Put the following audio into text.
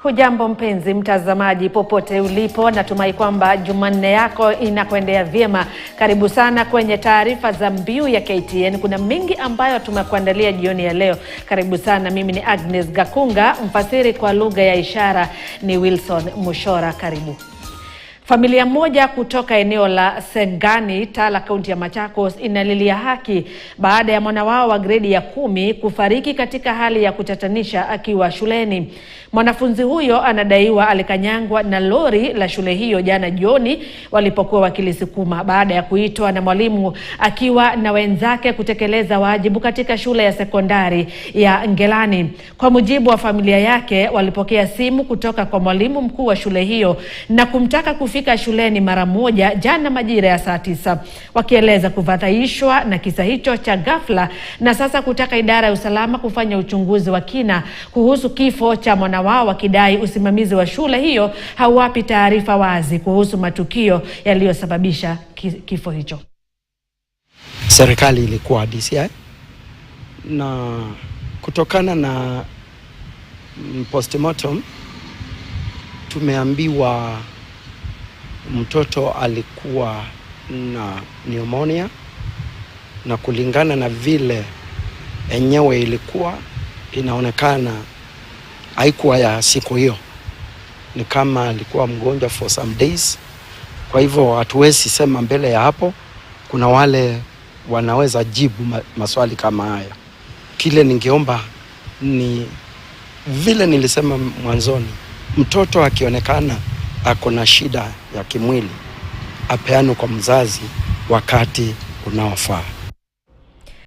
Hujambo mpenzi mtazamaji popote ulipo, natumai kwamba Jumanne yako inakwendea vyema. Karibu sana kwenye taarifa za mbiu ya KTN. Kuna mengi ambayo tumekuandalia jioni ya leo. Karibu sana, mimi ni Agnes Gakunga, mfasiri kwa lugha ya ishara ni Wilson Mushora. Karibu. Familia moja kutoka eneo la Segani, Tala, kaunti ya Machakos inalilia haki baada ya mwana wao wa gredi ya 10 kufariki katika hali ya kutatanisha akiwa shuleni. Mwanafunzi huyo anadaiwa alikanyangwa na lori la shule hiyo jana jioni walipokuwa wakilisukuma baada ya kuitwa na mwalimu akiwa na wenzake kutekeleza wajibu katika shule ya sekondari ya Ngelani. Kwa mujibu wa familia yake, walipokea simu kutoka kwa mwalimu mkuu wa shule hiyo na kumtaka kufika shuleni mara moja jana majira ya saa 9, wakieleza kufadhaishwa na kisa hicho cha ghafla na sasa kutaka idara ya usalama kufanya uchunguzi wa kina kuhusu kifo cha mwana wao, wakidai usimamizi wa shule hiyo hauwapi taarifa wazi kuhusu matukio yaliyosababisha kifo hicho. Serikali ilikuwa DCI na kutokana na postmortem tumeambiwa mtoto alikuwa na pneumonia, na kulingana na vile enyewe ilikuwa inaonekana haikuwa ya siku hiyo, ni kama alikuwa mgonjwa for some days. Kwa hivyo hatuwezi sema mbele ya hapo. Kuna wale wanaweza jibu maswali kama haya. Kile ningeomba ni vile nilisema mwanzoni, mtoto akionekana ako na shida ya kimwili apeane kwa mzazi wakati unaofaa.